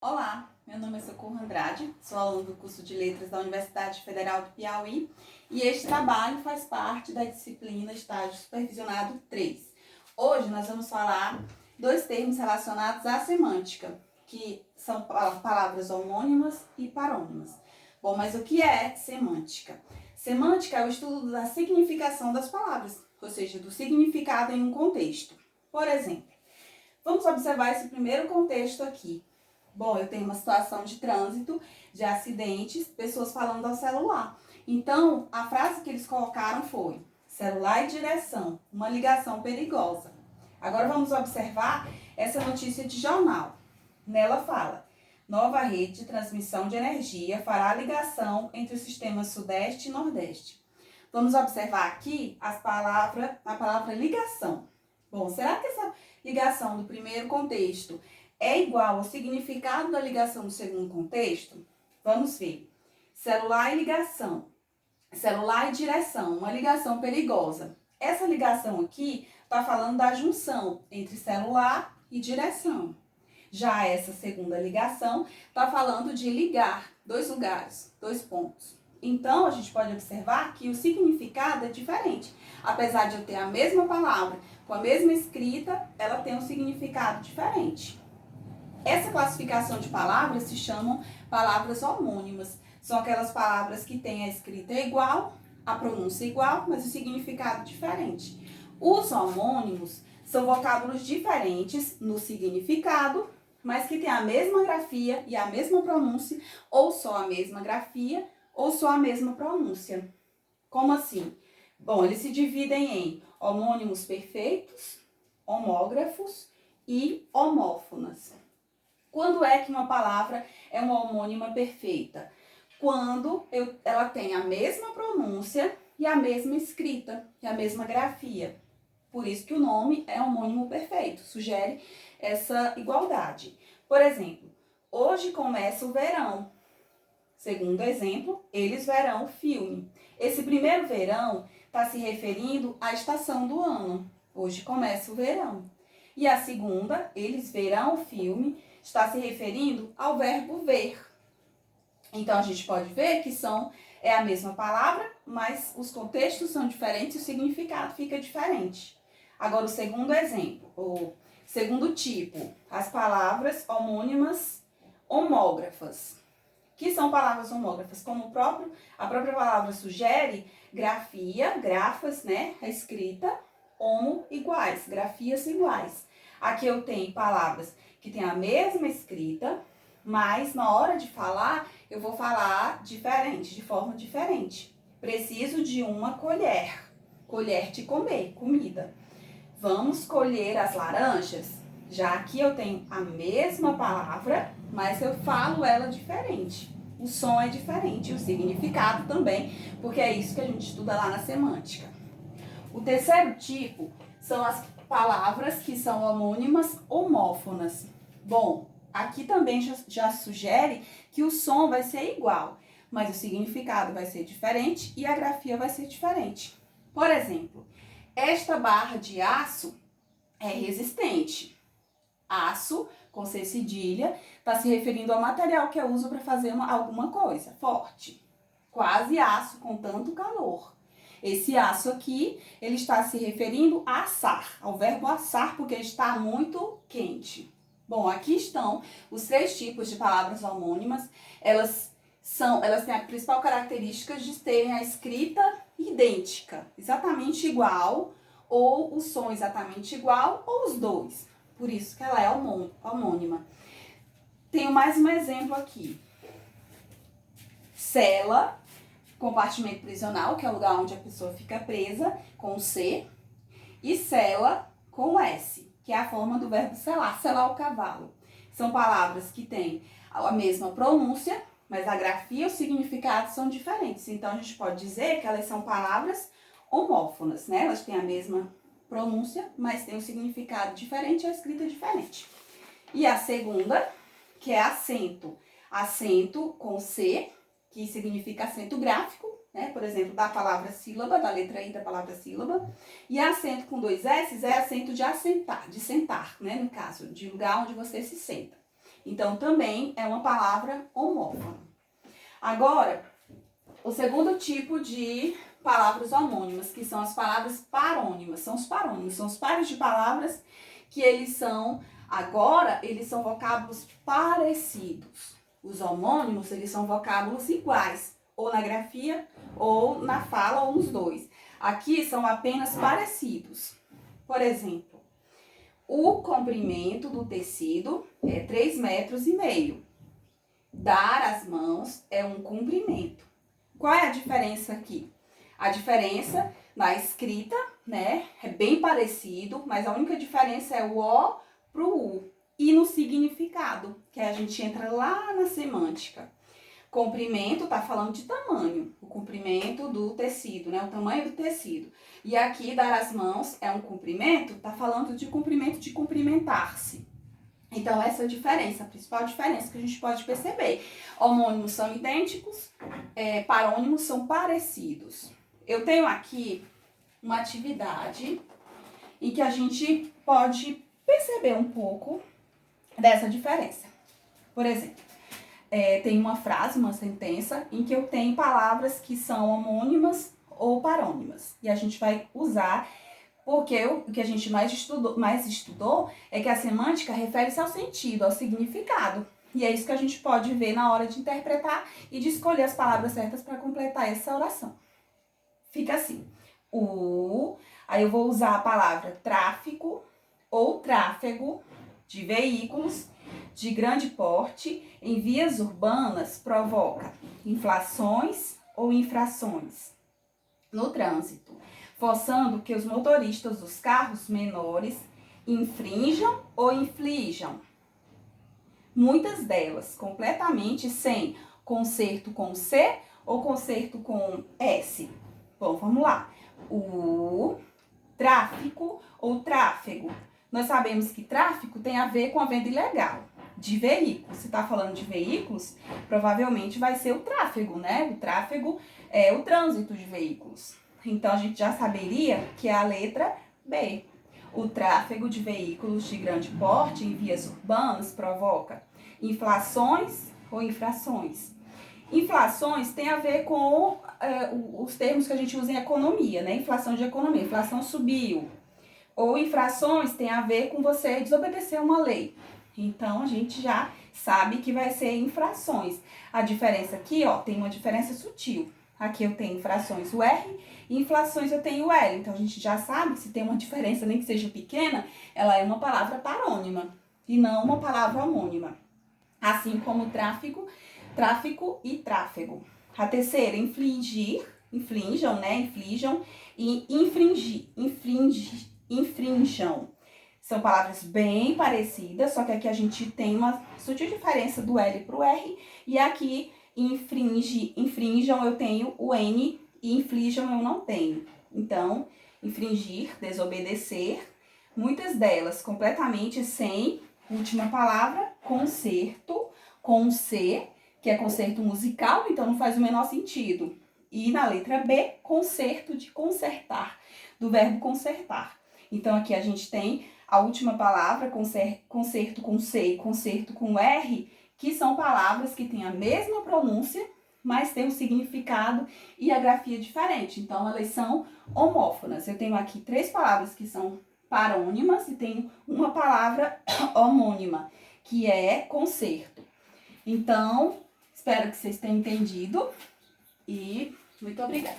Olá, meu nome é Socorro Andrade, sou aluna do curso de Letras da Universidade Federal do Piauí e este trabalho faz parte da disciplina Estágio Supervisionado 3. Hoje nós vamos falar dois termos relacionados à semântica, que são palavras homônimas e parônimas. Bom, mas o que é semântica? Semântica é o estudo da significação das palavras, ou seja, do significado em um contexto. Por exemplo, vamos observar esse primeiro contexto aqui. Bom, eu tenho uma situação de trânsito, de acidentes, pessoas falando ao celular. Então, a frase que eles colocaram foi: celular e direção, uma ligação perigosa. Agora vamos observar essa notícia de jornal. Nela fala: nova rede de transmissão de energia fará a ligação entre os sistemas Sudeste e Nordeste. Vamos observar aqui a palavra ligação. Bom, será que essa ligação do primeiro contexto é igual ao significado da ligação do segundo contexto? Vamos ver. Celular e ligação. Celular e direção, uma ligação perigosa. Essa ligação aqui está falando da junção entre celular e direção. Já essa segunda ligação está falando de ligar dois lugares, dois pontos. Então, a gente pode observar que o significado é diferente. Apesar de eu ter a mesma palavra, com a mesma escrita, ela tem um significado diferente. Essa classificação de palavras se chamam palavras homônimas. São aquelas palavras que têm a escrita igual, a pronúncia igual, mas o significado diferente. Os homônimos são vocábulos diferentes no significado, mas que têm a mesma grafia e a mesma pronúncia, ou só a mesma grafia, ou só a mesma pronúncia. Como assim? Bom, eles se dividem em homônimos perfeitos, homógrafos e homófonas. Quando é que uma palavra é uma homônima perfeita? Quando ela tem a mesma pronúncia e a mesma escrita, e a mesma grafia. Por isso que o nome é homônimo perfeito, sugere essa igualdade. Por exemplo, hoje começa o verão. Segundo exemplo, eles verão o filme. Esse primeiro verão está se referindo à estação do ano. Hoje começa o verão. E a segunda, eles verão o filme, está se referindo ao verbo ver. Então, a gente pode ver que é a mesma palavra, mas os contextos são diferentes e o significado fica diferente. Agora, o segundo exemplo, o segundo tipo, as palavras homônimas homógrafas. Que são palavras homógrafas? Como a própria palavra sugere, grafia, grafas, né? A escrita, homo, iguais, grafias iguais. Aqui eu tenho palavras que têm a mesma escrita, mas na hora de falar, eu vou falar diferente, de forma diferente. Preciso de uma colher, colher de comer, comida. Vamos colher as laranjas? Já aqui eu tenho a mesma palavra, mas eu falo ela diferente. O som é diferente, o significado também, porque é isso que a gente estuda lá na semântica. O terceiro tipo são as palavras que são homônimas homófonas. Bom, aqui também já sugere que o som vai ser igual, mas o significado vai ser diferente e a grafia vai ser diferente. Por exemplo, esta barra de aço é resistente. Aço, com C cedilha, está se referindo ao material que eu uso para fazer alguma coisa forte. Quase aço com tanto calor. Esse aço aqui, ele está se referindo a assar, ao verbo assar, porque está muito quente. Bom, aqui estão os três tipos de palavras homônimas. Elas têm a principal característica de terem a escrita idêntica, exatamente igual, ou o som exatamente igual, ou os dois. Por isso que ela é homônima. Tenho mais um exemplo aqui. Cela, compartimento prisional, que é o lugar onde a pessoa fica presa, com o C. E cela, com o S, que é a forma do verbo selar, selar o cavalo. São palavras que têm a mesma pronúncia, mas a grafia e o significado são diferentes. Então, a gente pode dizer que elas são palavras homófonas, né? Elas têm a mesma pronúncia, mas têm um significado diferente e a escrita diferente. E a segunda, que é acento. Acento com C, que significa acento gráfico, né? Por exemplo, da palavra sílaba, da letra I da palavra sílaba. E acento com dois S é acento de assentar, de sentar, né? No caso, de lugar onde você se senta. Então, também é uma palavra homófona. Agora, o segundo tipo de palavras homônimas, que são as palavras parônimas. São os parônimos, são os pares de palavras que eles são vocábulos parecidos. Os homônimos, eles são vocábulos iguais, ou na grafia, ou na fala, ou nos dois. Aqui são apenas parecidos. Por exemplo, o comprimento do tecido é 3,5 metros. Dar as mãos é um comprimento. Qual é a diferença aqui? A diferença na escrita, né, é bem parecido, mas a única diferença é o O pro U. E no significado, que a gente entra lá na semântica. Comprimento tá falando de tamanho, o comprimento do tecido, né, o tamanho do tecido. E aqui, dar as mãos é um comprimento, tá falando de comprimento de cumprimentar-se. Então, essa é a diferença, a principal diferença que a gente pode perceber. Homônimos são idênticos, parônimos são parecidos. Eu tenho aqui uma atividade em que a gente pode perceber um pouco dessa diferença. Por exemplo, tem uma frase, uma sentença, em que eu tenho palavras que são homônimas ou parônimas. E a gente vai usar, porque o que a gente mais estudou é que a semântica refere-se ao sentido, ao significado. E é isso que a gente pode ver na hora de interpretar e de escolher as palavras certas para completar essa oração. Fica assim, aí eu vou usar a palavra tráfico ou tráfego de veículos de grande porte em vias urbanas provoca inflações ou infrações no trânsito, forçando que os motoristas dos carros menores infrinjam ou inflijam, muitas delas completamente sem concerto com C ou concerto com S. Bom, vamos lá. O tráfico ou tráfego. Nós sabemos que tráfico tem a ver com a venda ilegal de veículos. Se está falando de veículos, provavelmente vai ser o tráfego, né? O tráfego é o trânsito de veículos. Então, a gente já saberia que é a letra B. O tráfego de veículos de grande porte em vias urbanas provoca inflações ou infrações. Inflações tem a ver com os termos que a gente usa em economia, né? Inflação de economia, inflação subiu. Ou infrações tem a ver com você desobedecer uma lei. Então, a gente já sabe que vai ser infrações. A diferença aqui, ó, tem uma diferença sutil. Aqui eu tenho infrações o R e inflações eu tenho o L. Então, a gente já sabe que se tem uma diferença, nem que seja pequena, ela é uma palavra parônima e não uma palavra homônima. Assim como tráfico e tráfego. A terceira, infligir, inflinjam, né? Inflijam e infrinjam. São palavras bem parecidas, só que aqui a gente tem uma sutil diferença do L para o R. E aqui, infrinjam, eu tenho o N e inflijam, eu não tenho. Então, infringir, desobedecer, muitas delas completamente sem última palavra, concerto, com C, que é concerto musical, então não faz o menor sentido. E na letra B, concerto de consertar, do verbo consertar. Então, aqui a gente tem a última palavra, concerto com C e concerto com R, que são palavras que têm a mesma pronúncia, mas têm um significado e a grafia diferente. Então, elas são homófonas. Eu tenho aqui 3 palavras que são parônimas e tenho uma palavra homônima, que é concerto. Então, espero que vocês tenham entendido e muito obrigada.